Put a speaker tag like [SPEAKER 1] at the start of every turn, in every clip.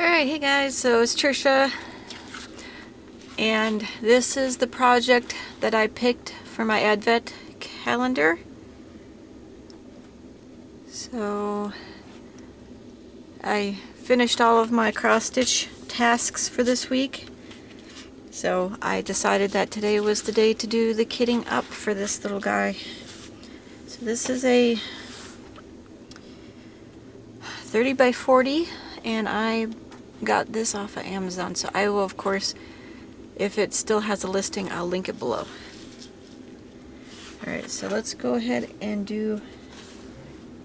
[SPEAKER 1] Alright, hey guys, so it's Trisha, and this is the project that I picked for my Advent calendar. So I finished all of my cross-stitch tasks for this week, so I decided that today was the day to do the kitting up for this little guy. So this is a 30 by 40, and I got this off of Amazon, so I will, of course, if it still has a listing, I'll link it below. Alright, so let's go ahead and do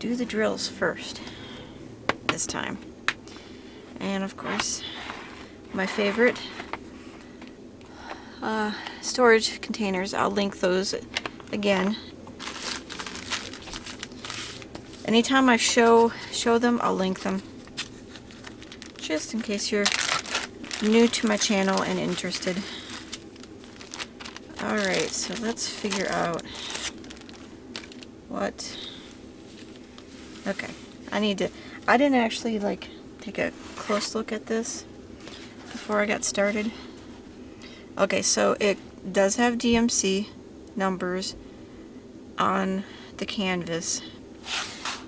[SPEAKER 1] the drills first this time. And of course, my favorite storage containers, I'll link those again. Anytime I show them, I'll link them, just in case you're new to my channel and interested. Alright, so let's figure out what... Okay, I didn't actually take a close look at this before I got started. Okay, so it does have DMC numbers on the canvas,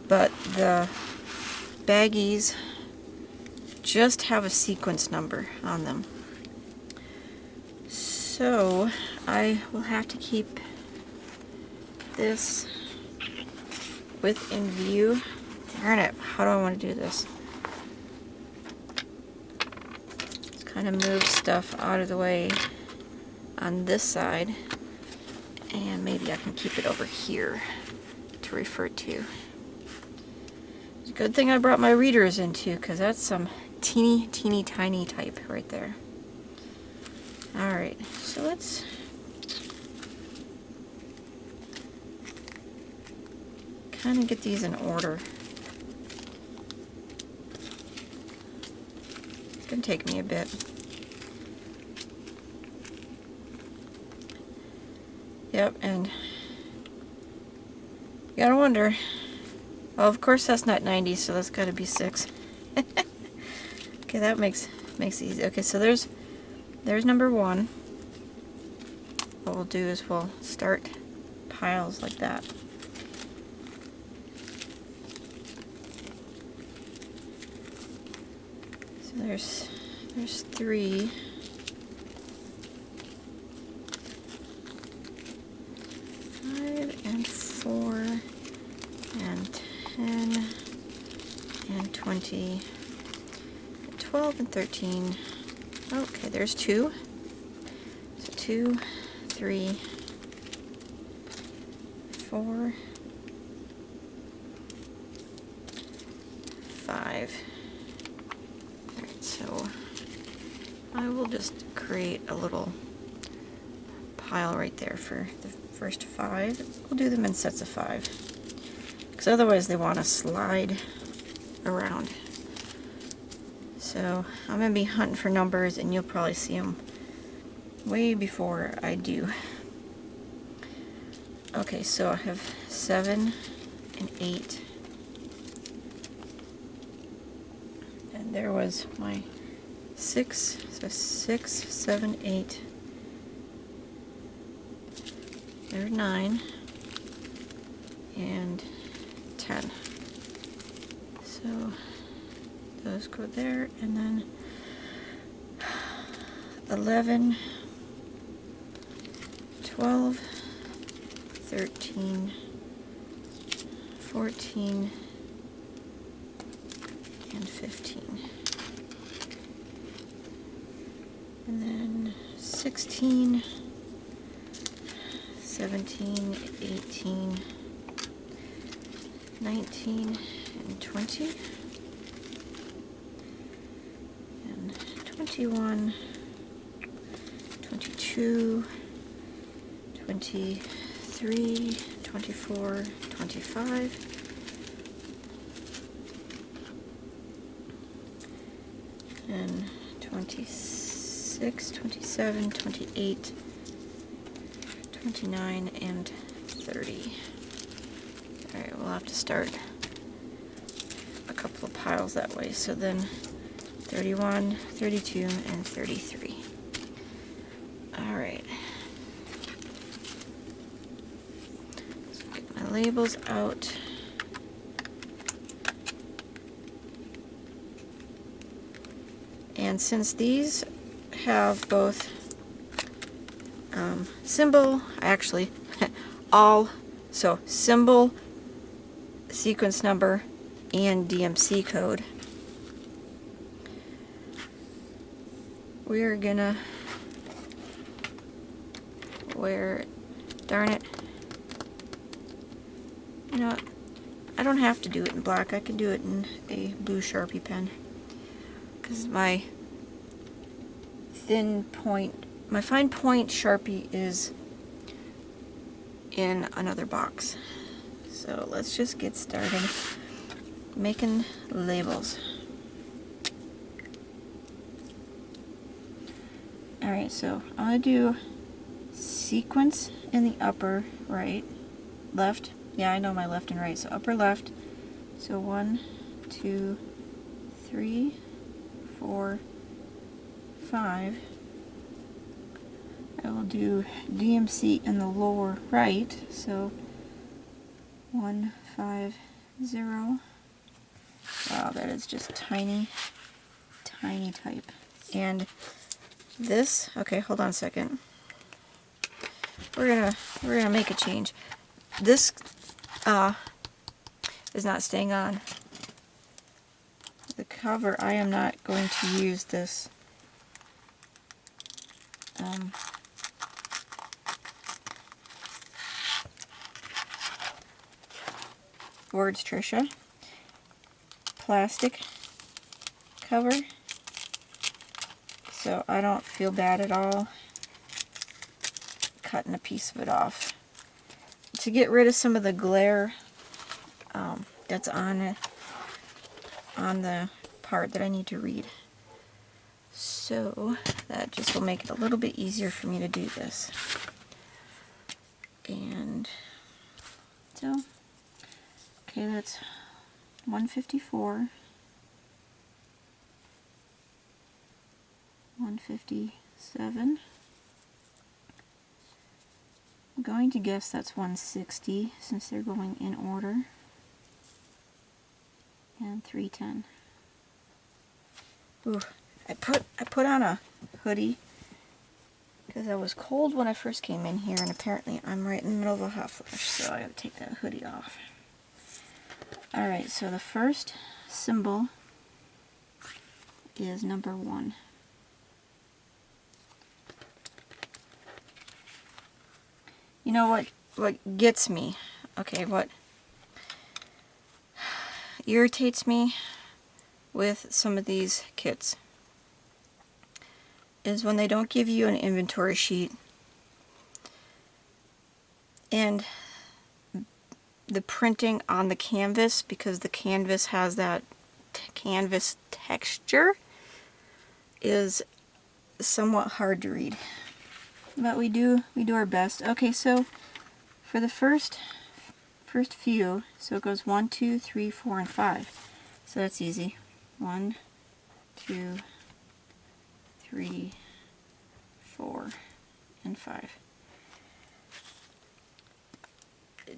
[SPEAKER 1] but the baggies just have a sequence number on them. So I will have to keep this within view. Darn it, how do I want to do this? Just kind of move stuff out of the way on this side, and maybe I can keep it over here to refer to. It's a good thing I brought my readers in too, because that's some teeny tiny type right there. Alright, so let's kind of get these in order. It's going to take me a bit. Yep, and you gotta wonder. Well, of course that's not 90, so that's got to be 6. Okay, that makes it easy. Okay, so there's number 1. What we'll do is we'll start piles like that. So there's 3. 5 and 4 and 10 and 20. 12 and 13. Okay, there's 2. So 2, 3, 4, 5. Alright, so I will just create a little pile right there for the first 5. We'll do them in sets of 5, because otherwise they want to slide around. So I'm going to be hunting for numbers, and you'll probably see them way before I do. Okay, so I have 7 and 8. And there was my 6. So 6, 7, 8. There's 9. And 10. So those go there, and then 11, 12, 13, 14, and 15. And then 16, 17, 18, 19, and 20. 21, 22, 23, 24, 25, and 26, 27, 28, 29, and 30. Alright, we'll have to start a couple of piles that way, so then 31, 32, and 33. Alright. So get my labels out. And since these have both symbol, actually, all, so symbol, sequence number, and DMC code, we're gonna, darn it, you know what, I don't have to do it in black, I can do it in a blue Sharpie pen, because my fine point Sharpie is in another box. So let's just get started making labels. Alright, so I'm going to do sequence in the upper right, left. Yeah, I know my left and right. So upper left. So 1, 2, 3, 4, 5. I will do DMC in the lower right. So 1, 5, 0. Wow, that is just tiny, tiny type. And this, okay, hold on a second. We're gonna make a change. This is not staying on. The cover, I am not going to use this Words Trisha plastic cover, so I don't feel bad at all cutting a piece of it off to get rid of some of the glare that's on the part that I need to read. So that just will make it a little bit easier for me to do this. And so, okay, that's 154, 157. I'm going to guess that's 160 since they're going in order. And 310. Ooh, I put on a hoodie because I was cold when I first came in here, and apparently I'm right in the middle of a hot flash, so I gotta take that hoodie off. Alright, so the first symbol is number 1. You know what gets me, okay, what irritates me with some of these kits is when they don't give you an inventory sheet and the printing on the canvas, because the canvas has that canvas texture, is somewhat hard to read. But we do our best. Okay, so for the first few, so it goes 1, 2, 3, 4, and 5. So that's easy. 1, 2, 3, 4, and 5.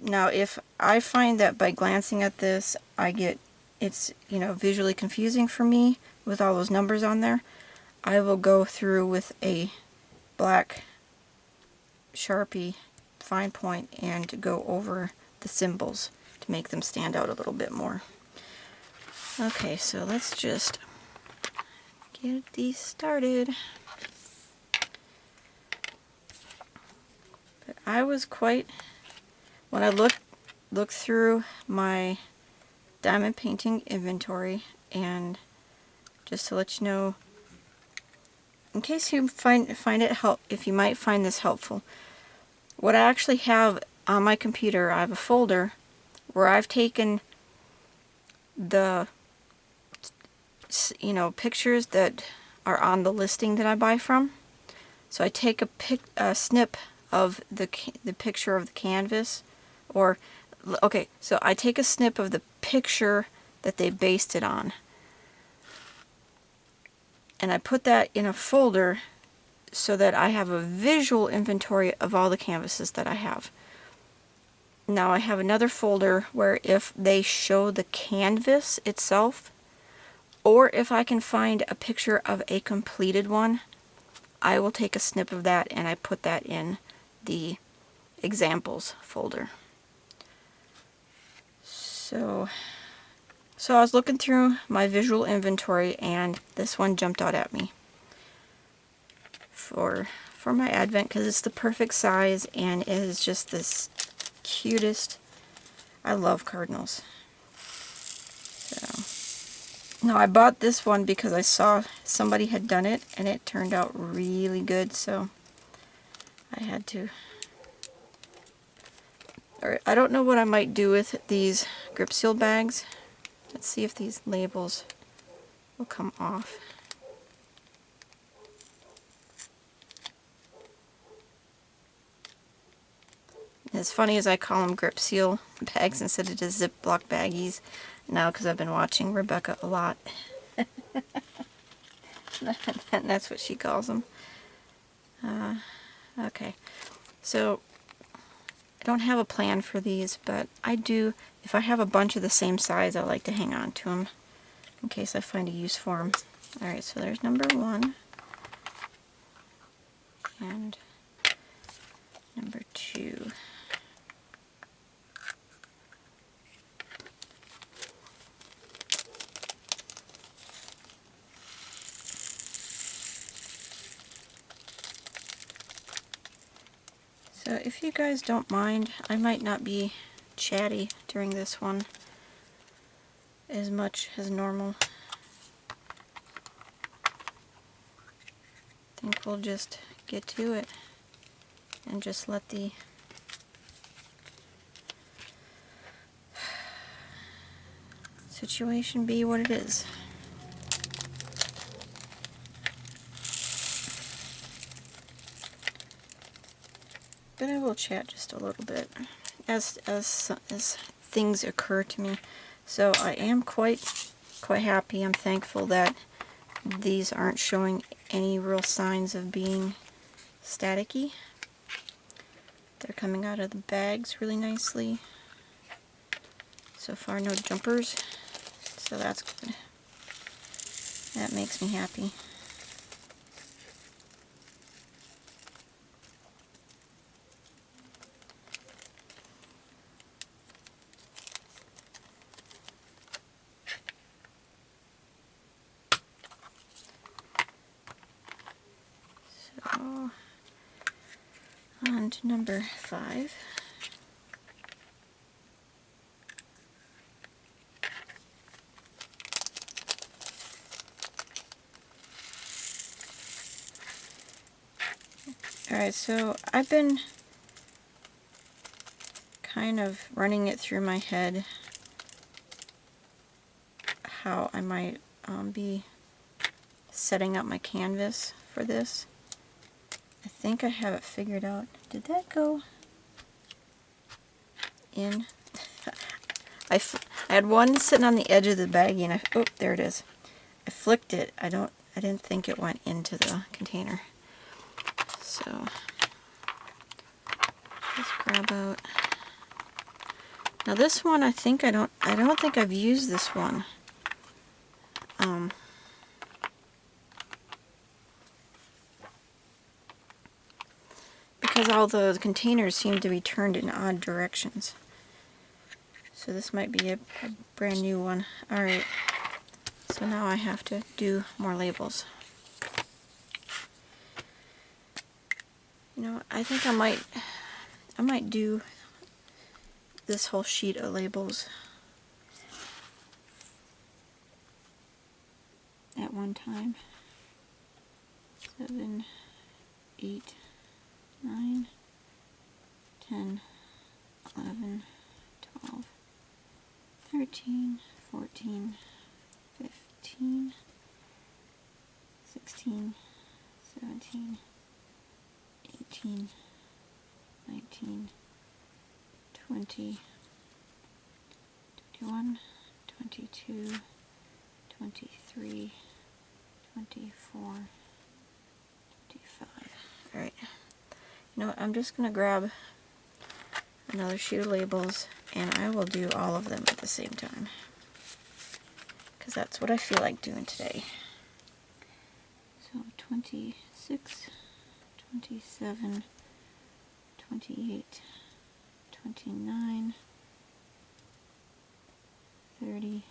[SPEAKER 1] Now, if I find that by glancing at this, it's visually confusing for me with all those numbers on there, I will go through with a black Sharpie fine point and go over the symbols to make them stand out a little bit more. Okay, so let's just get these started. But I was when I looked through my diamond painting inventory, and just to let you know, in case you find it if you might find this helpful, what I actually have on my computer, I have a folder where I've taken the pictures that are on the listing that I buy from. So I take a snip of the picture of the canvas, or okay, so I take a snip of the picture that they based it on, and I put that in a folder so that I have a visual inventory of all the canvases that I have. Now I have another folder where if they show the canvas itself, or if I can find a picture of a completed one, I will take a snip of that and I put that in the examples folder. So I was looking through my visual inventory and this one jumped out at me for my Advent because it's the perfect size and it is just this cutest. I love cardinals. So now I bought this one because I saw somebody had done it and it turned out really good, so I had to. Or I don't know what I might do with these grip seal bags. Let's see if these labels will come off. As funny as I call them grip seal bags instead of just Ziploc baggies now because I've been watching Rebecca a lot. And that's what she calls them. Okay, so I don't have a plan for these, but I do, if I have a bunch of the same size, I like to hang on to them in case I find a use for them. Alright, so there's number 1 and number 2. So if you guys don't mind, I might not be chatty during this one as much as normal. I think we'll just get to it and just let the situation be what it is. But I will chat just a little bit as things occur to me. So I am quite happy. I'm thankful that these aren't showing any real signs of being staticky. They're coming out of the bags really nicely. So far no jumpers, so that's good. That makes me happy. So on to number 5. Alright, so I've been kind of running it through my head how I might be setting up my canvas for this. I think I have it figured out. Did that go in? I had one sitting on the edge of the baggie and oh, there it is. I flicked it. I didn't think it went into the container. So just grab out. Now this one I don't think I've used this one. Because all the containers seem to be turned in odd directions. So this might be a brand new one. Alright, so now I have to do more labels. You know, I think I might do this whole sheet of labels at one time. 7, 8, 9, 10, 11, 12, 13, 14, 15, 16, 17, 18, 19, 20, 21, 22, 23, 24, 25. Alright. You know what? I'm just going to grab another sheet of labels and I will do all of them at the same time. Because that's what I feel like doing today. So 26, 27, 28, 29, 30,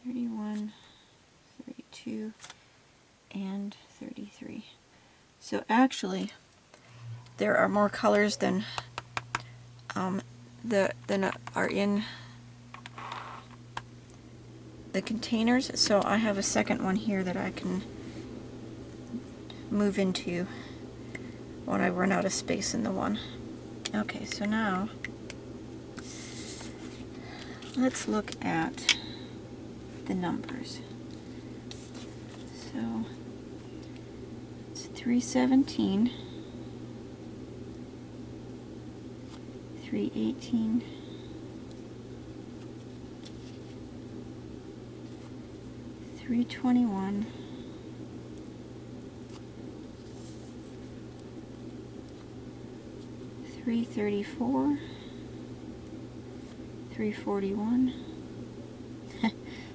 [SPEAKER 1] 31, 32, and 33. So actually, there are more colors than are in the containers. So I have a second one here that I can move into when I run out of space in the one. Okay, so now let's look at the numbers. So it's 317, 318, 321, 334, 341,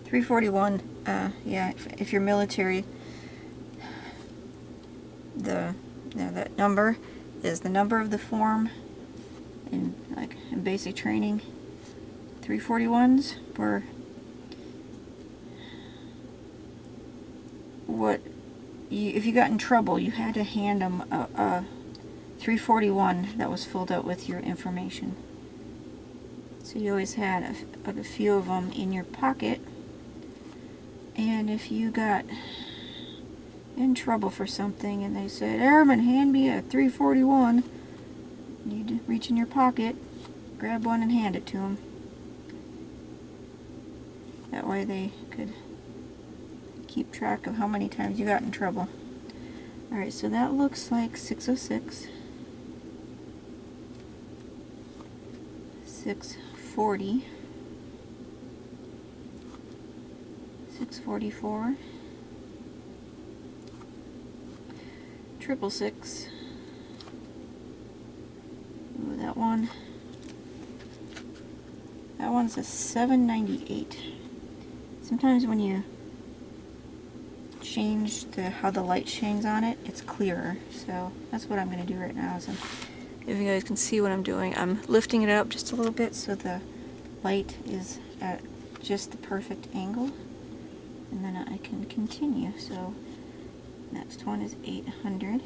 [SPEAKER 1] 341, yeah, if you're military, that number is the number of the form in basic training. 341s were what if you got in trouble, you had to hand them a 341 that was filled out with your information. So you always had a few of them in your pocket, and if you got in trouble for something and they said, "Airman, hand me a 341," you'd reach in your pocket, grab one and hand it to them. That way they could keep track of how many times you got in trouble. Alright, so that looks like 606, 640, 644, 666. Ooh, that one's a 798. Sometimes when you change how the light shines on it, it's clearer. So that's what I'm going to do right now. So if you guys can see what I'm doing, I'm lifting it up just a little bit so the light is at just the perfect angle, and then I can continue. So next one is 800.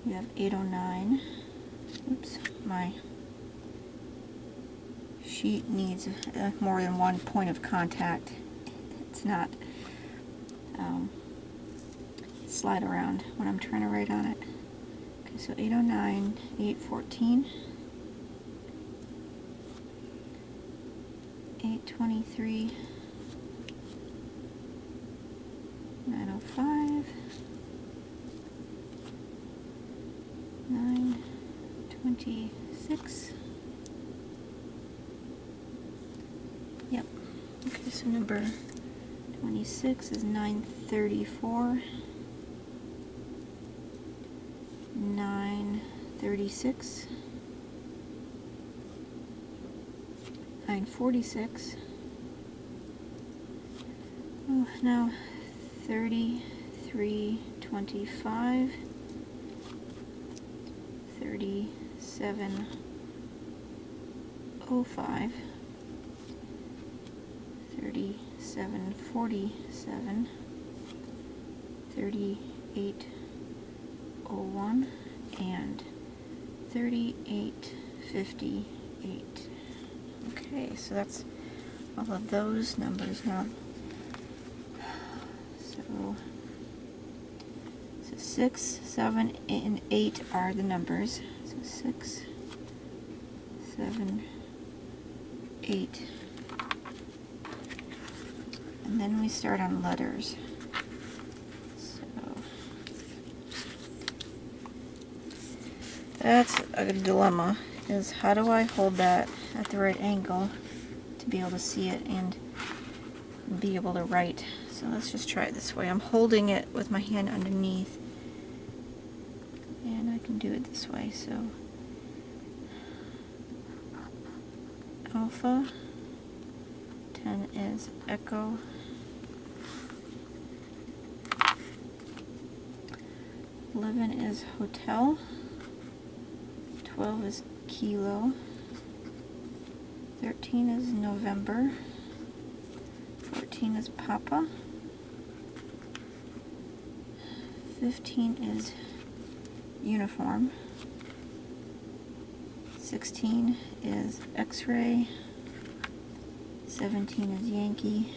[SPEAKER 1] We have 809. Oops, my sheet needs more than one point of contact. It's not slide around when I'm trying to write on it. Okay, so 809, 814, 823, 905, 926. Yep. Okay, so number 26 is 934, 936, 946. Oh, now 3325, 3705, 3747, 3801, and 3858. Okay, so that's all of those numbers now. So 6, 7, and 8 are the numbers. So 6, 7, 8. And then we start on letters. So that's a dilemma, is how do I hold that at the right angle to be able to see it? And be able to write. So let's just try it this way. I'm holding it with my hand underneath, and I can do it this way. So Alpha, 10 is Echo, 11 is Hotel, 12 is Kilo, 13 is November, 14 is Papa, 15 is Uniform, 16 is X-Ray, 17 is Yankee.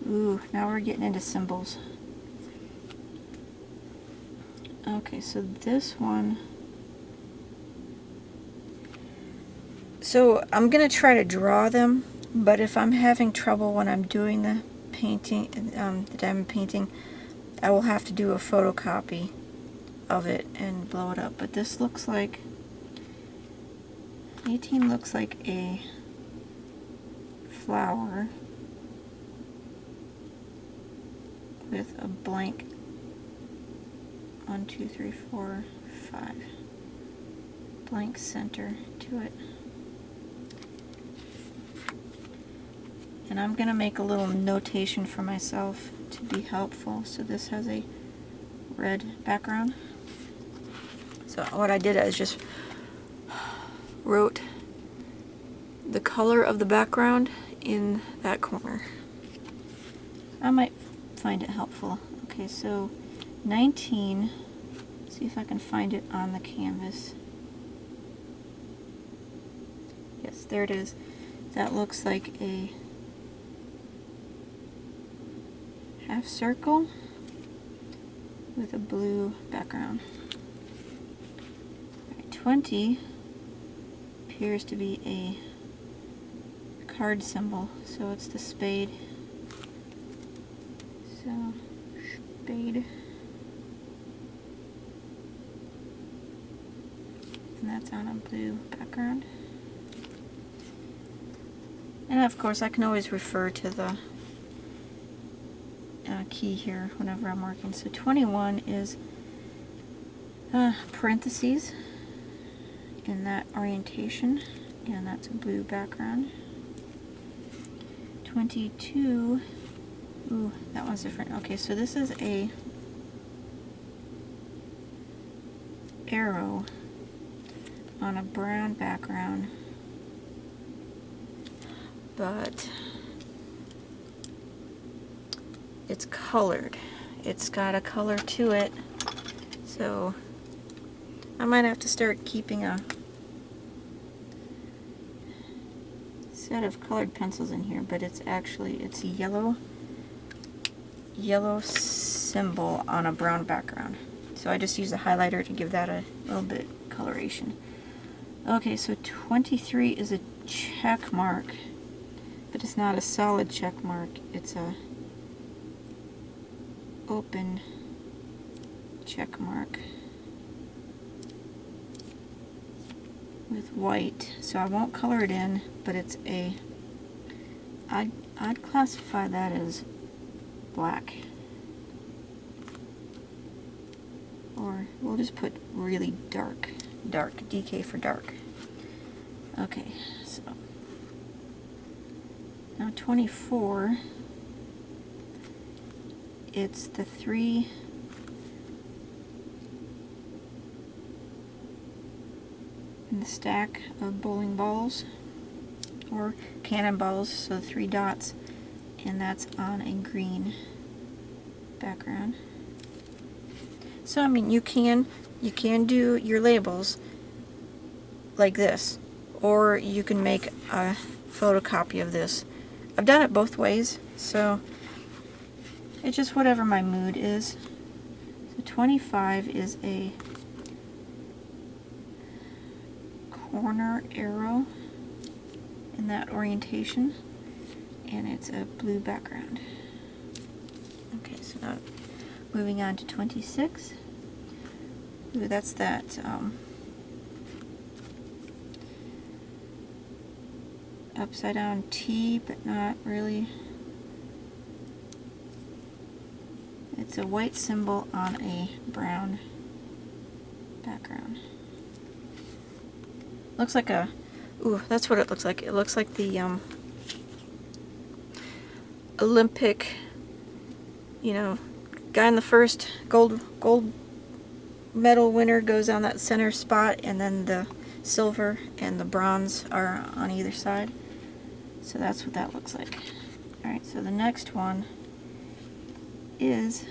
[SPEAKER 1] Ooh, now we're getting into symbols. Okay, so this one. So I'm going to try to draw them, but if I'm having trouble when I'm doing the painting, the diamond painting, I will have to do a photocopy of it and blow it up. But this looks like, 18 looks like a flower with a blank 1, 2, 3, 4, 5 blank center to it. And I'm going to make a little notation for myself to be helpful. So this has a red background. So what I did is just wrote the color of the background in that corner. I might find it helpful. Okay, so 19, see if I can find it on the canvas. Yes, there it is. That looks like a half circle with a blue background. 20 appears to be a card symbol, so it's the spade. So, spade. And that's on a blue background. And of course, I can always refer to the key here whenever I'm working. So 21 is parentheses in that orientation, and that's a blue background. 22, ooh, that one's different. Okay, so this is a arrow on a brown background, but it's colored. It's got a color to it, so I might have to start keeping a set of colored pencils in here, but it's a yellow symbol on a brown background. So I just use a highlighter to give that a little bit coloration. Okay, so 23 is a check mark, but it's not a solid check mark. It's a open check mark with white, so I won't color it in, but it's I'd classify that as black, or we'll just put really dark, DK for dark. Okay, so now 24, it's the 3 in the stack of bowling balls or cannonballs, so 3 dots, and that's on a green background. So I mean, you can do your labels like this, or you can make a photocopy of this. I've done it both ways, so it's just whatever my mood is. So 25 is a corner arrow in that orientation, and it's a blue background. Okay, so now moving on to 26. Ooh, that's that upside down T, but not really. It's a white symbol on a brown background. Looks like a, ooh, that's what it looks like. It looks like the Olympic, you know, guy in the first gold medal winner goes on that center spot, and then the silver and the bronze are on either side. So that's what that looks like. Alright, so the next one is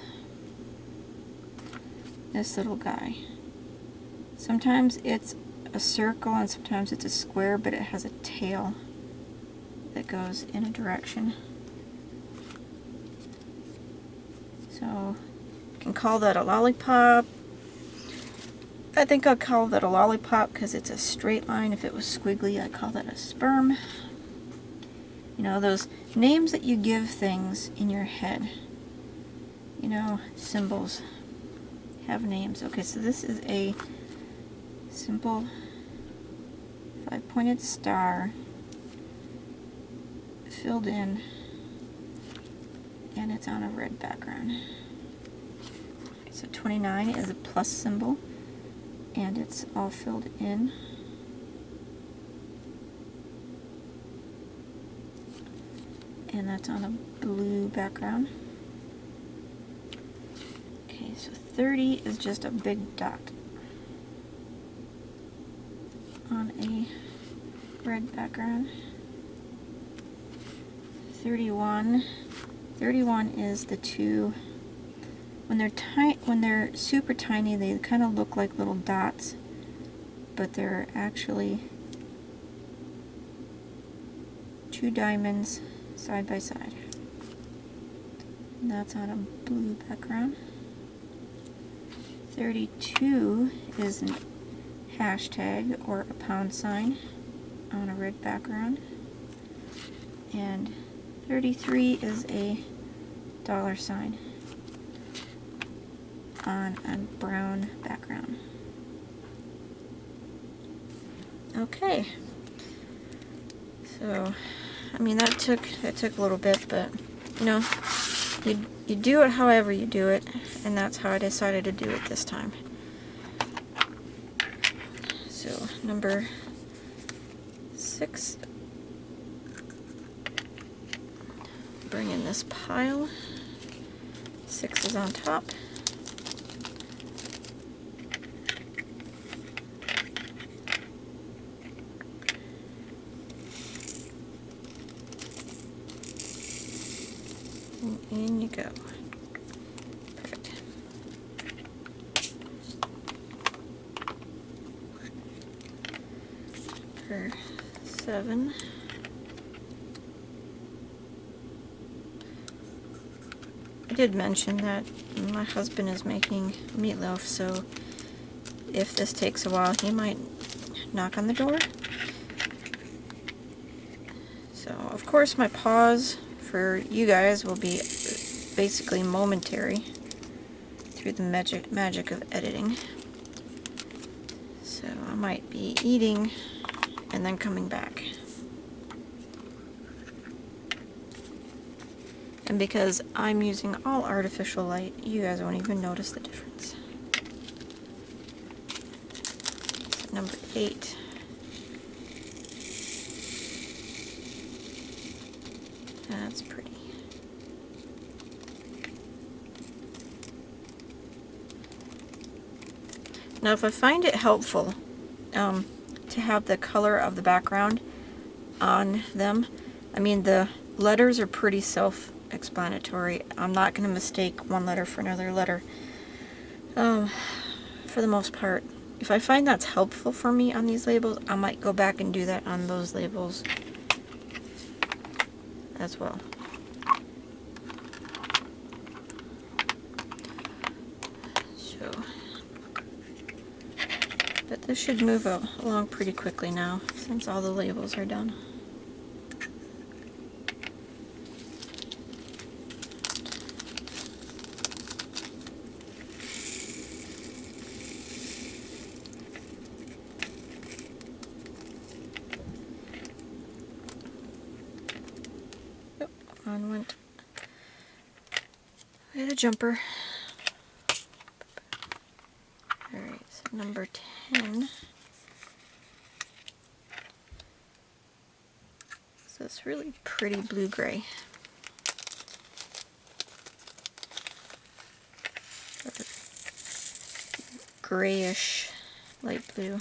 [SPEAKER 1] this little guy. Sometimes it's a circle and sometimes it's a square, but it has a tail that goes in a direction. So you can call that a lollipop. I think I'll call that a lollipop because it's a straight line. If it was squiggly, I'd call that a sperm. You know, those names that you give things in your head. You know, symbols have names. Okay, so this is a simple 5-pointed star filled in, and it's on a red background. Okay, so 29 is a plus symbol, and it's all filled in. And that's on a blue background. Okay, so 30 is just a big dot on a red background. 31 is the two. When they're super tiny, they kind of look like little dots, but they're actually two diamonds side by side. And that's on a blue background. 32 is an hashtag or a pound sign on a red background. And 33 is a dollar sign on a brown background. Okay. So, I mean, that took a little bit, but you know, you do it however you do it, and that's how I decided to do it this time. So, number 6. Bring in this pile. 6 is on top. And in you go. Perfect. For 7. I did mention that my husband is making meatloaf, so if this takes a while, he might knock on the door. So, of course, my pause for you guys will be basically momentary through the magic of editing. So I might be eating and then coming back. And because I'm using all artificial light, you guys won't even notice the difference. So number 8. That's pretty. Now, if I find it helpful to have the color of the background on them, I mean, the letters are pretty self-explanatory. I'm not going to mistake one letter for another letter for the most part. If I find that's helpful for me on these labels, I might go back and do that on those labels as well. So, but this should move along pretty quickly now, since all the labels are done. on went the jumper. Alright, so number 10. So it's really pretty blue-gray. Grayish light blue.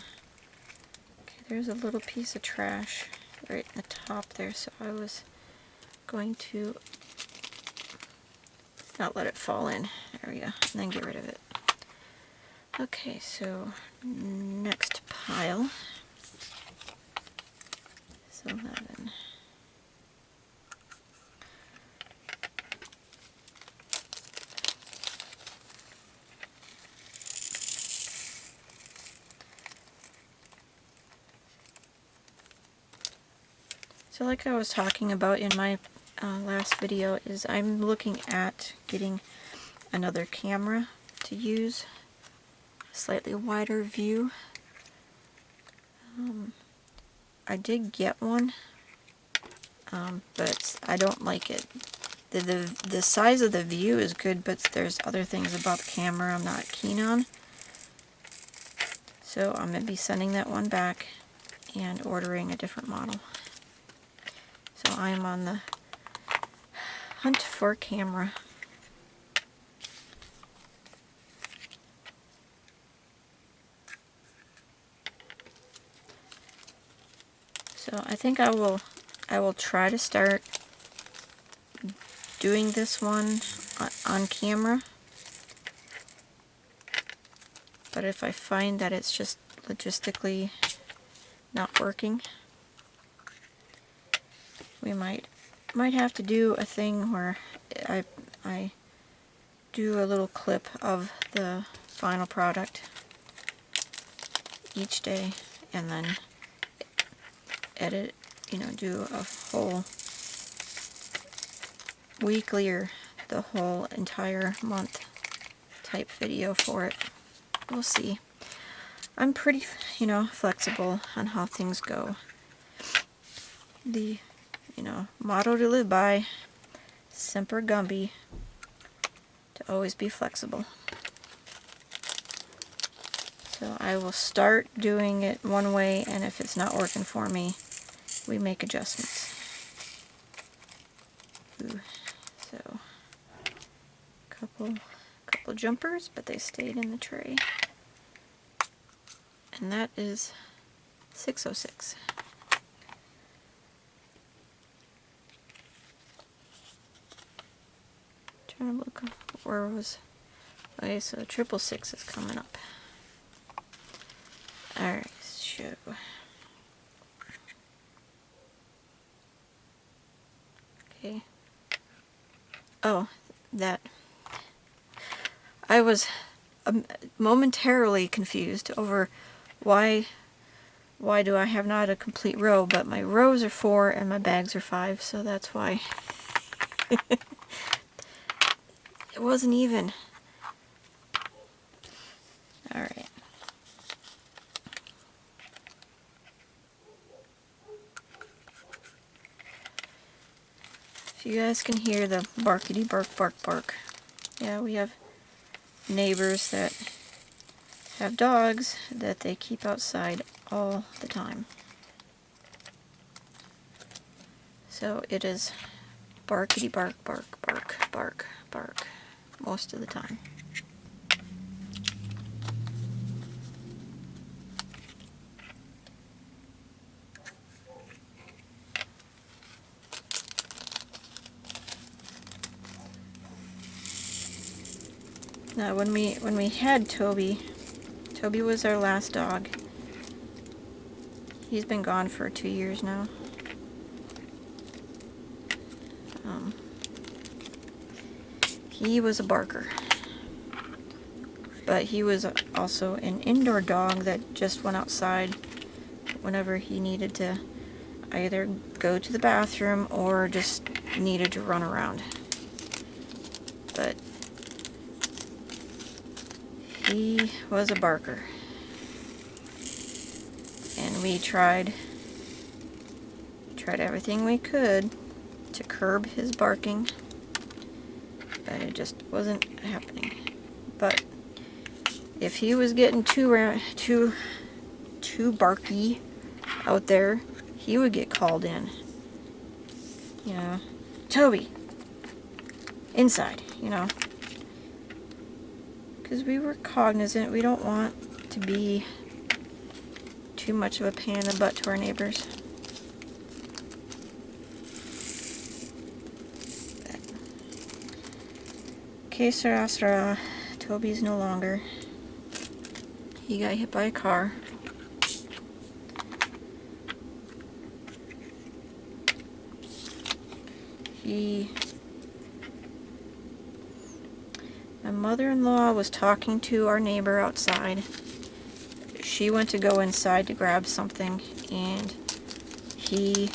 [SPEAKER 1] Okay, there's a little piece of trash right in the top there, so I was going to not let it fall in. There we go, and then get rid of it. Okay, so next pile is 11. So like I was talking about in my last video, is I'm looking at getting another camera to use, a slightly wider view. I did get one, but I don't like it. The size of the view is good, but there's other things about the camera I'm not keen on. So I'm going to be sending that one back and ordering a different model. So I am on the hunt for a camera. So I think I will try to start doing this one on camera. But if I find that it's just logistically not working, we might have to do a thing where I do a little clip of the final product each day, and then edit, do a whole weekly or the whole entire month type video for it. We'll see. I'm pretty, flexible on how things go. The, motto to live by, Semper Gumby, to always be flexible. So I will start doing it one way, and if it's not working for me, we make adjustments. Ooh, so, couple jumpers, but they stayed in the tray. And that is 606. Trying to look where it was. Okay, so 666 is coming up. Alright, so okay. Oh, that. I was momentarily confused over why do I have not a complete row, but my rows are 4 and my bags are 5, so that's why. It wasn't even. Alright. If you guys can hear the barkity bark bark bark. Yeah, we have neighbors that have dogs that they keep outside all the time. So it is barkity bark bark bark bark bark most of the time. Now when we had Toby was our last dog. He's been gone for 2 years now. He was a barker, but he was also an indoor dog that just went outside whenever he needed to either go to the bathroom or just needed to run around. But he was a barker, and we tried everything we could to curb his barking, but it just wasn't happening. But if he was getting too barky out there, he would get called in. You know, Toby, inside, you know. Because we were cognizant, we don't want to be too much of a pain in the butt to our neighbors. Okay, Sarasra, Toby's no longer. He got hit by a car. My mother-in-law was talking to our neighbor outside. She went to go inside to grab something, and he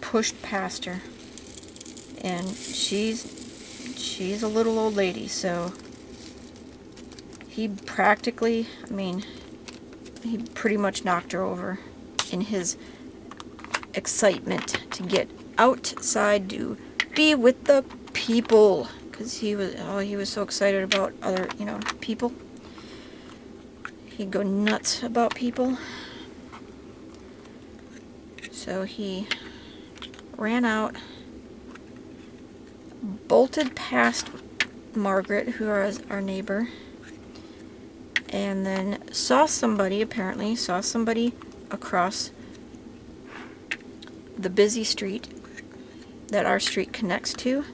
[SPEAKER 1] pushed past her. And she's a little old lady, so he practically, he pretty much knocked her over in his excitement to get outside to be with the people, because he was so excited about other, people. He'd go nuts about people. So he ran out, bolted past Margaret, who is our neighbor, and then saw somebody across the busy street that our street connects to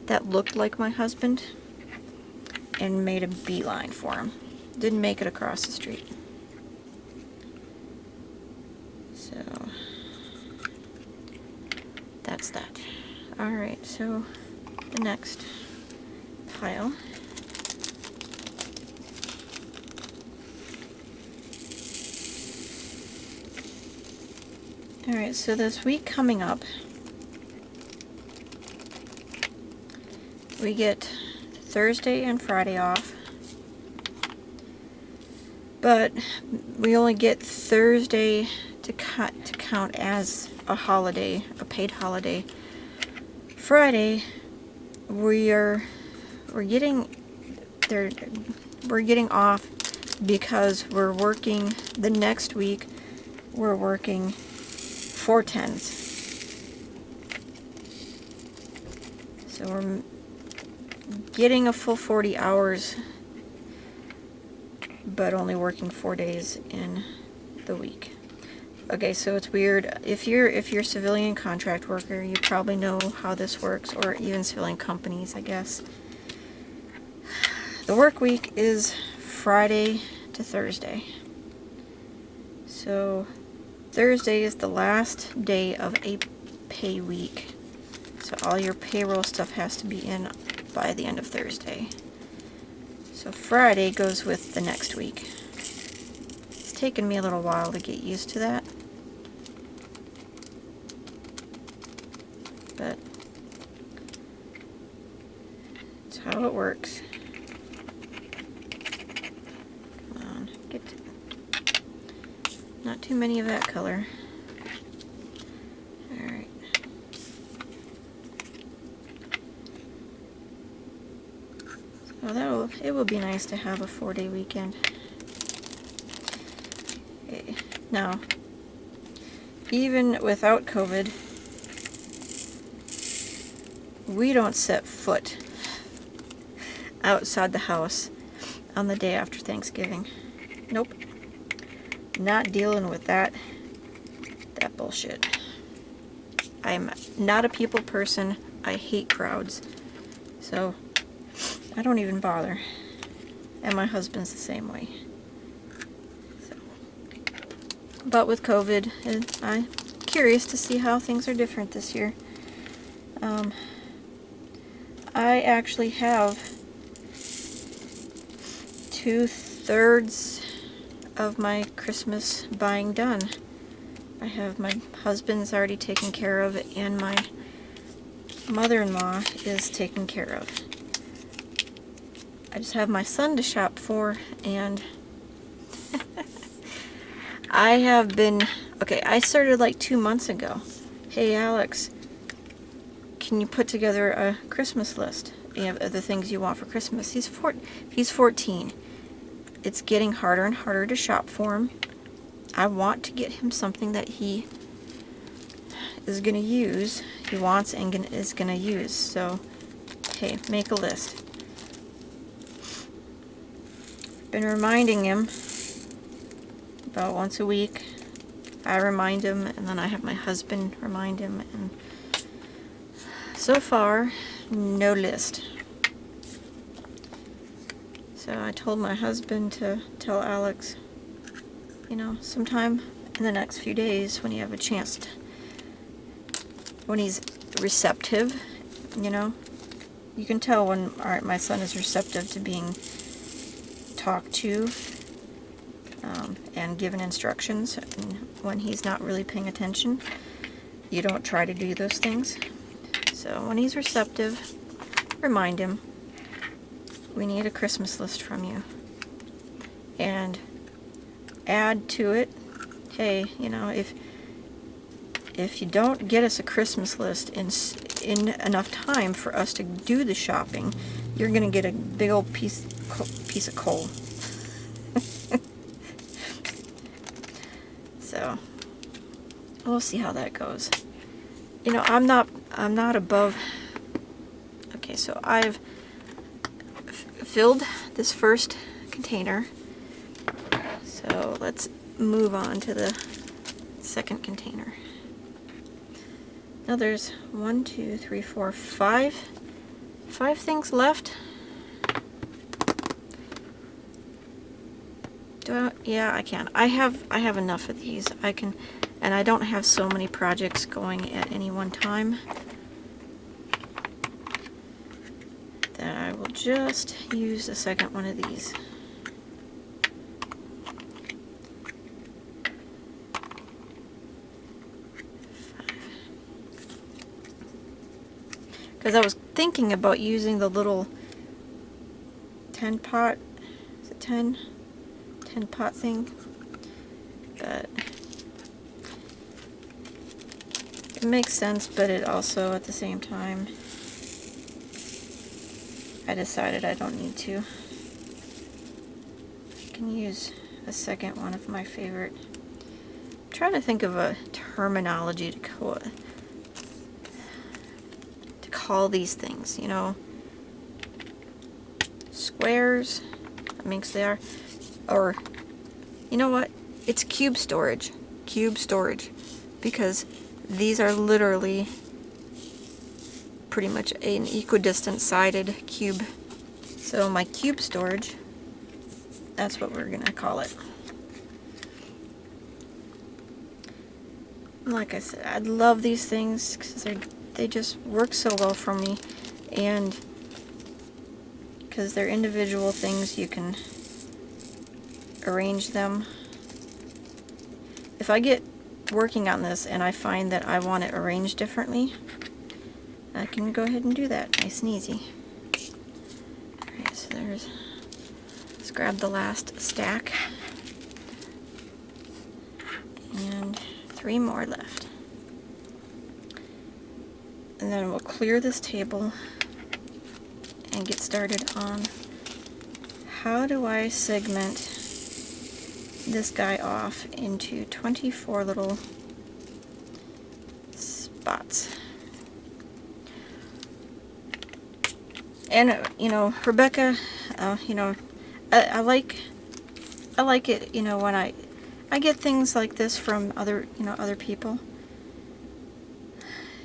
[SPEAKER 1] that looked like my husband, and made a beeline for him. Didn't make it across the street. So that's that. Alright, so the next pile. Alright, so this week coming up, we get Thursday and Friday off, but we only get Thursday to count as a holiday, a paid holiday. Friday, we're getting off because we're working the next week. We're working 4/10s. So we're getting a full 40 hours, but only working 4 days in the week. Okay, so it's weird. If you're a civilian contract worker, you probably know how this works, or even civilian companies, I guess. The work week is Friday to Thursday. So Thursday is the last day of a pay week. So all your payroll stuff has to be in by the end of Thursday. So Friday goes with the next week. It's taken me a little while to get used to that. But it's how it works. Come on, not too many of that color. Alright. So it will be nice to have a 4-day weekend. Okay. Now, even without COVID, we don't set foot outside the house on the day after Thanksgiving. Nope. Not dealing with that bullshit. I'm not a people person. I hate crowds. So I don't even bother. And my husband's the same way. So. But with COVID, I'm curious to see how things are different this year. I actually have 2/3 of my Christmas buying done. I have my husband's already taken care of, and my mother-in-law is taken care of. I just have my son to shop for, and I started like 2 months ago. Hey Alex, can you put together a Christmas list, you know, of the things you want for Christmas? He's 14. It's getting harder and harder to shop for him. I want to get him something that he is going to use, he wants and is going to use. So, hey, make a list. Been reminding him about once a week. I remind him, and then I have my husband remind him, and so far, no list. So I told my husband to tell Alex, you know, sometime in the next few days when you have a chance to, when he's receptive, you know, you can tell when my son is receptive to being talked to and given instructions, and when he's not really paying attention, you don't try to do those things. So when he's receptive, remind him, we need a Christmas list from you. And add to it, hey, you know, if you don't get us a Christmas list in enough time for us to do the shopping, you're going to get a big old piece of coal. So we'll see how that goes. You know, I'm not above. Okay, so I've filled this first container. So let's move on to the second container. Now there's 1, 2, 3, 4, 5 things left. Yeah, I can. I have enough of these. I can, and I don't have so many projects going at any one time that I will just use the second one of these. Because I was thinking about using the little 10 pot, is it 10 pot thing, but it makes sense, but it also at the same time I decided I don't need to. I can use a second one of my favorite. I'm trying to think of a terminology to call these things, you know, squares, that makes they are, or you know what, it's cube storage, because these are literally pretty much an equidistant sided cube. So my cube storage, that's what we're gonna call it. Like I said, I love these things because they just work so well for me, and because they're individual things, you can arrange them. If I get working on this and I find that I want it arranged differently, I can go ahead and do that nice and easy. Alright, so let's grab the last stack, and 3 more left. And then we'll clear this table and get started on how do I segment this guy off into 24 little spots. And you know, Rebecca, you know, I like it, you know, when I get things like this from other people.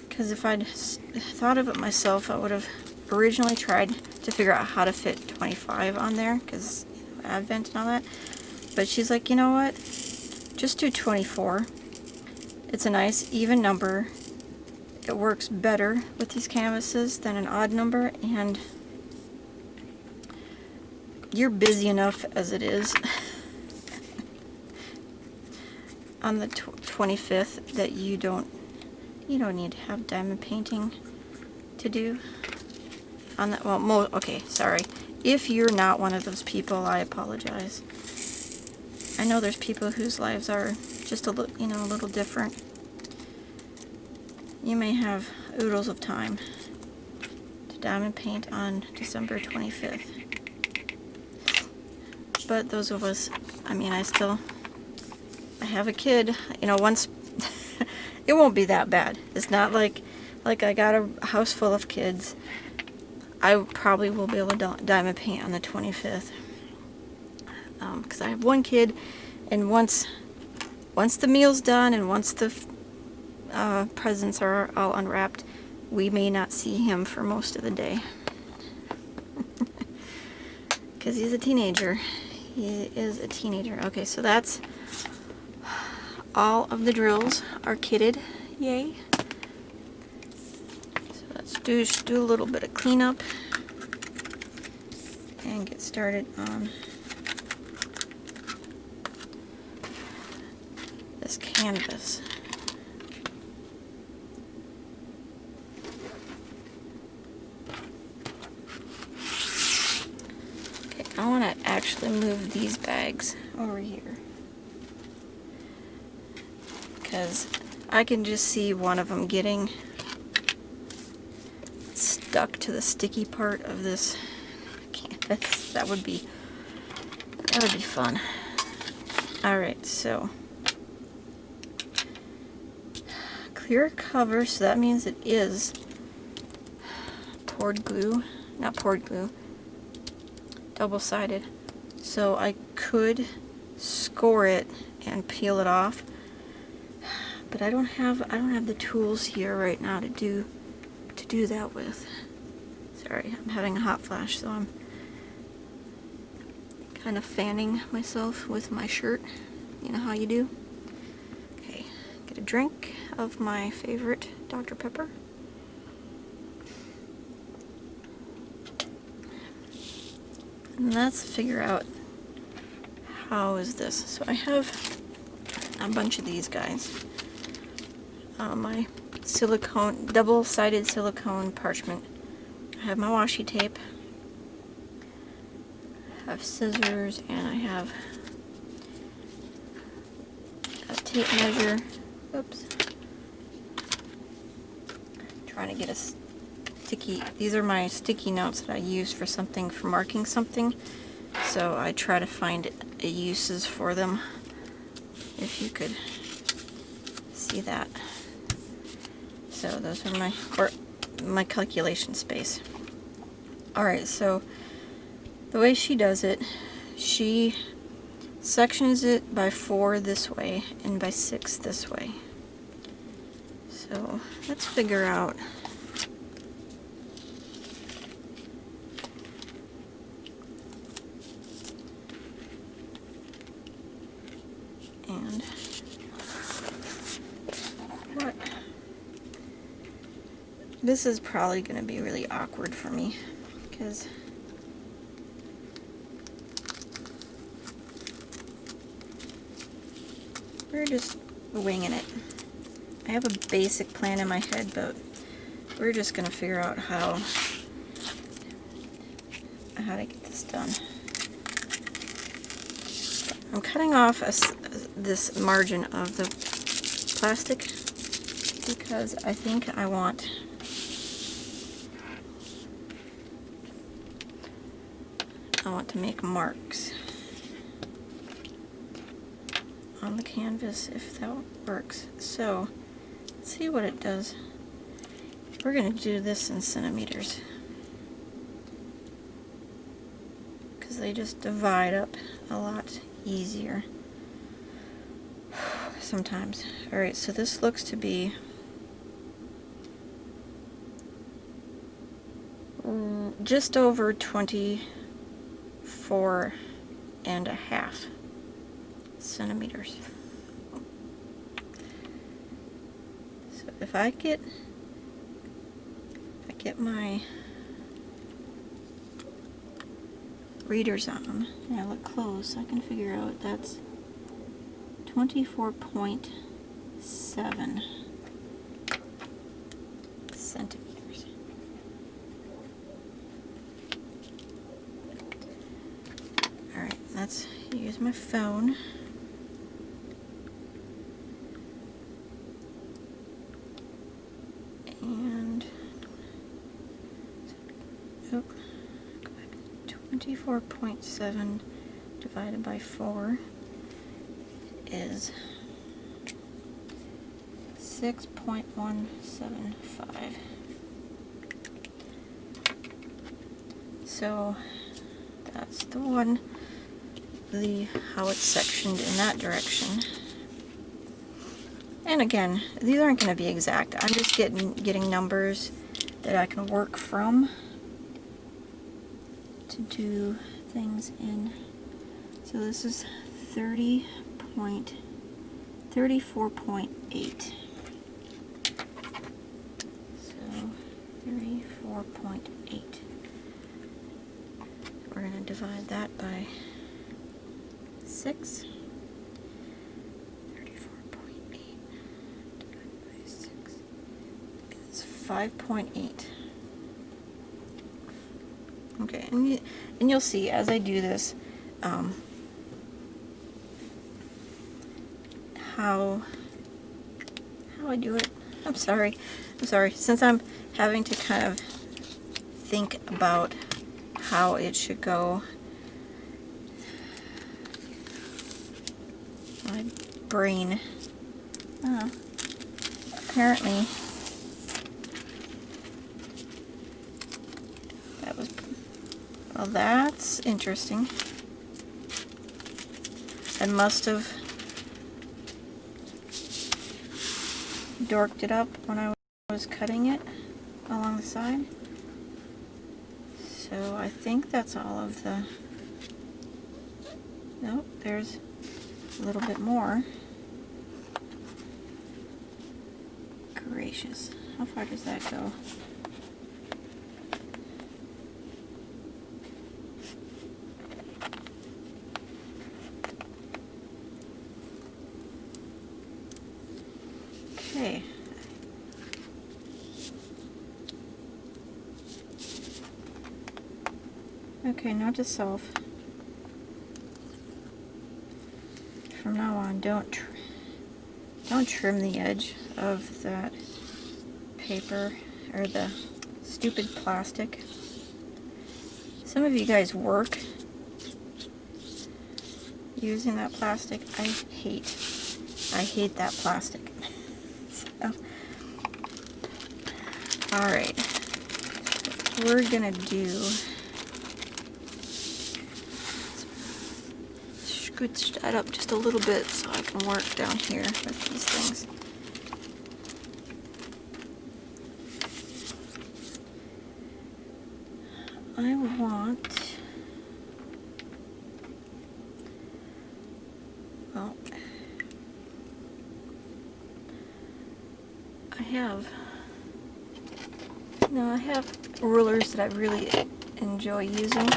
[SPEAKER 1] Because if I'd thought of it myself, I would have originally tried to figure out how to fit 25 on there, because Advent and all that. But she's like, you know what? Just do 24. It's a nice even number. It works better with these canvases than an odd number, and you're busy enough as it is on the 25th that you don't need to have diamond painting to do on that. Well, okay, sorry. If you're not one of those people, I apologize. I know there's people whose lives are just a little different. You may have oodles of time to diamond paint on December 25th. But those of us, I mean, I have a kid, you know, once, it won't be that bad. It's not like I got a house full of kids. I probably will be able to diamond paint on the 25th. Because I have one kid, and once the meal's done and once the presents are all unwrapped, we may not see him for most of the day. Because he's a teenager. He is a teenager. Okay, so that's all of the drills are kitted. Yay. So let's just do a little bit of cleanup and get started on this canvas. Okay, I want to actually move these bags over here because I can just see one of them getting stuck to the sticky part of this canvas. That would be fun. All right, so clear cover, so that means it is poured glue, not poured glue, double-sided. So I could score it and peel it off, but I don't have the tools here right now to do that with. Sorry, I'm having a hot flash, so I'm kind of fanning myself with my shirt. You know how you do. Okay, get a drink of my favorite Dr. Pepper. And let's figure out how is this. So I have a bunch of these guys. My silicone, double-sided silicone parchment. I have my washi tape. I have scissors, and I have a tape measure. Oops. Trying to get a sticky, these are my sticky notes that I use for something, for marking something. So I try to find uses for them, if you could see that. So those are my calculation space. Alright, so the way she does it, she sections it by 4 this way and by 6 this way. So let's figure out and what. This is probably going to be really awkward for me because we're just winging it. I have a basic plan in my head, but we're just going to figure out how to get this done. I'm cutting off this margin of the plastic because I think I want to make marks on the canvas if that works. So let's see what it does. We're going to do this in centimeters because they just divide up a lot easier sometimes. Alright, so this looks to be just over 24.5 centimeters. So if I get my readers on and I look close, I can figure out that's 24.7 centimeters. Alright, let's use my phone. And oh, 24.7 divided by 4 is 6.175. So that's the one, how it's sectioned in that direction. And again, these aren't going to be exact. I'm just getting numbers that I can work from to do things in. So this is 34.8. So 34.8. We're going to divide that by 6. 34.8 divided by 6 is 5.8. Okay, and you'll see as I do this how I do it. I'm sorry. Since I'm having to kind of think about how it should go, my brain apparently that was, well, that's interesting. I must have dorked it up when I was cutting it along the side. So I think that's all of the, nope, there's a little bit more. Gracious, how far does that go? Okay. Okay, note to self. From now on, don't trim the edge of that paper or the stupid plastic. Some of you guys work using that plastic. I hate that plastic. So, all right, we're gonna do, scooch that up just a little bit so I can work down here with these things. I want, well, I have rulers that I really enjoy using,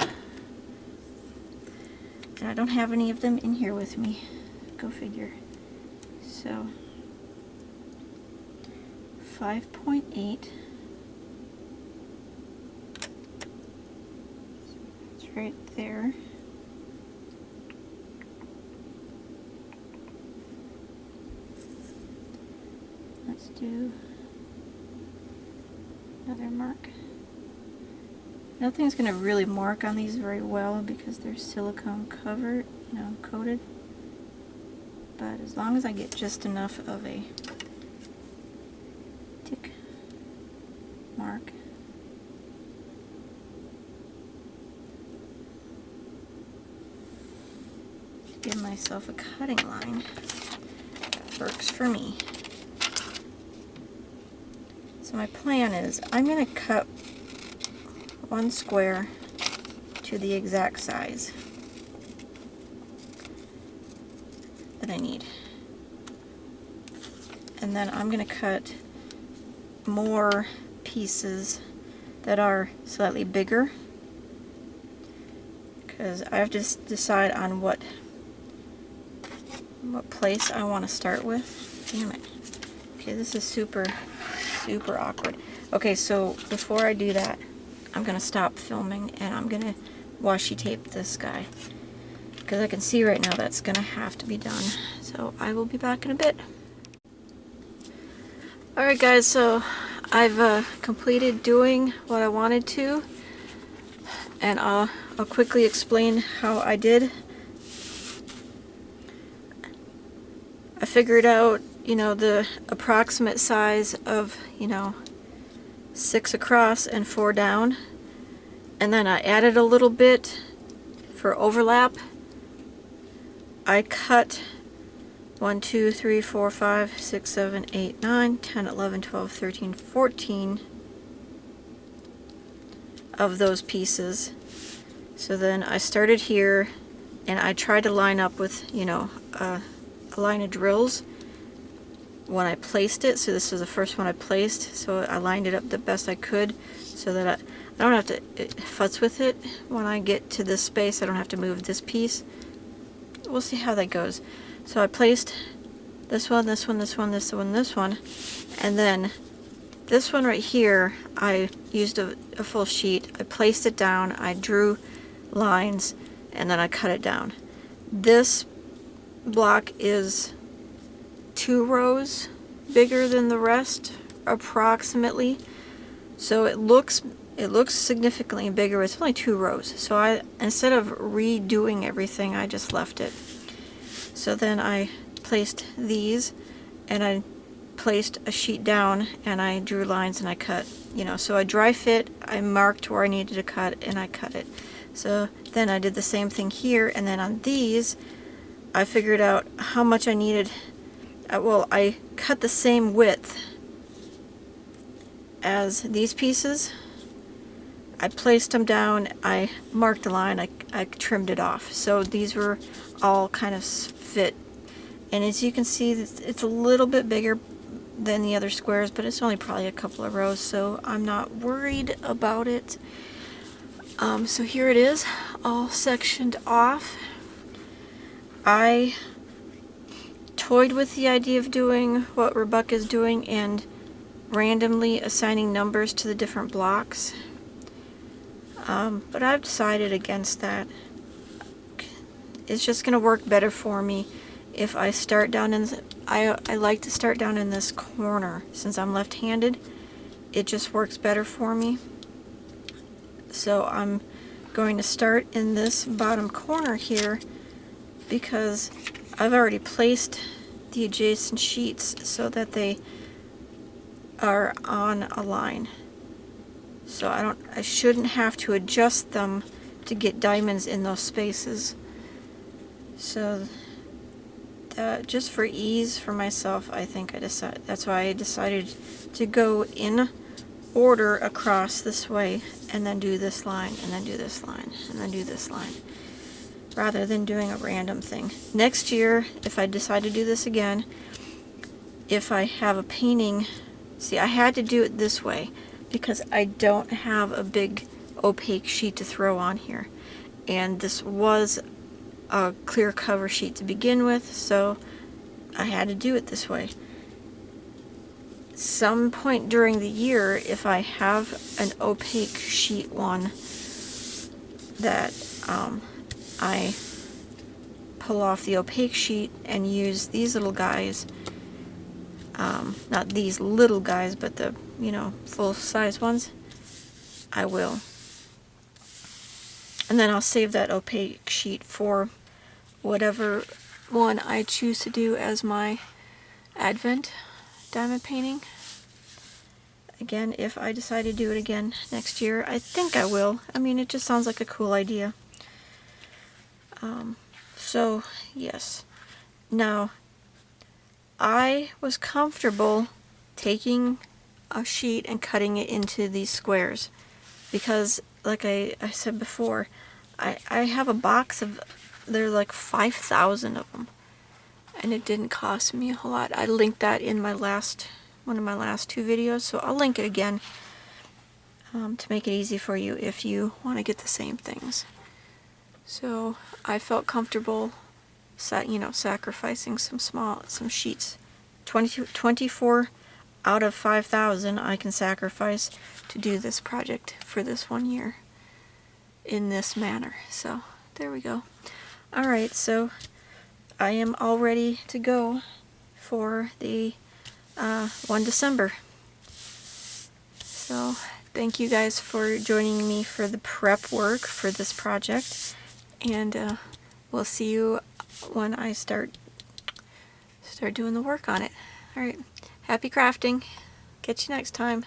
[SPEAKER 1] and I don't have any of them in here with me. Go figure. So 5.8. It's right there. Let's do another mark. Nothing's going to really mark on these very well because they're silicone covered, coated. But as long as I get just enough of a tick mark. Give myself a cutting line that works for me. So my plan is I'm going to cut one square to the exact size that I need. And then I'm going to cut more pieces that are slightly bigger because I have to decide on what place I want to start with. Damn it. Okay, this is super awkward. Okay, so before I do that, I'm going to stop filming and I'm going to washi tape this guy because I can see right now that's going to have to be done. So I will be back in a bit. Alright guys, so I've completed doing what I wanted to. and I'll quickly explain how I did. I figured out, you know, the approximate size of, you know, 6 across and 4 down, and then I added a little bit for overlap. I cut 1, 2, 3, 4, 5, 6, 7, 8, 9, 10, 11, 12, 13, 14 of those pieces. So then I started here and I tried to line up with, you know, a line of drills when I placed it. So this is the first one I placed, so I lined it up the best I could so that I don't have to futz with it. When I get to this space, I don't have to move this piece. We'll see how that goes. So I placed this one, this one, this one, this one, this one, and then this one right here, I used a full sheet. I placed it down, I drew lines, and then I cut it down. This block is 2 rows bigger than the rest, approximately. So it looks significantly bigger. It's only 2 rows. So I, instead of redoing everything, I just left it. So then I placed these, and I placed a sheet down, and I drew lines and I cut, you know, so I dry fit, I marked where I needed to cut, and I cut it. So then I did the same thing here, and then on these I figured out how much I needed. Well, I cut the same width as these pieces. I placed them down, I marked the line, I trimmed it off. So these were all kind of fit. And as you can see, it's a little bit bigger than the other squares, but it's only probably a couple of rows, so I'm not worried about it. So here it is, all sectioned off. I toyed with the idea of doing what Rebecca's doing and randomly assigning numbers to the different blocks. But I've decided against that. It's just going to work better for me if I start down in... I like to start down in this corner. Since I'm left-handed, it just works better for me. So I'm going to start in this bottom corner here because I've already placed the adjacent sheets so that they are on a line. So I shouldn't have to adjust them to get diamonds in those spaces. So just for ease for myself, I think that's why I decided to go in order across this way and then do this line and then do this line and then do this line, rather than doing a random thing. Next year, if I decide to do this again, if I have a painting, see, I had to do it this way because I don't have a big opaque sheet to throw on here, and this was a clear cover sheet to begin with, so I had to do it this way. Some point during the year, if I have an opaque sheet one that I pull off the opaque sheet and use these little guys, not these little guys, but the, you know, full-size ones, I will. And then I'll save that opaque sheet for whatever one I choose to do as my Advent diamond painting. Again, if I decide to do it again next year, I think I will. I mean, it just sounds like a cool idea. So, yes. Now, I was comfortable taking a sheet and cutting it into these squares because, like I said before, I have a box of, there are like 5,000 of them, and it didn't cost me a whole lot. I linked that in my one of my last 2 videos, so I'll link it again to make it easy for you if you want to get the same things. So I felt comfortable, sacrificing some sheets. 24 out of 5,000 I can sacrifice to do this project for this 1 year in this manner. So there we go. Alright, so I am all ready to go for the 1 December. So thank you guys for joining me for the prep work for this project, and we'll see you when I start doing the work on it. Alright, happy crafting. Catch you next time.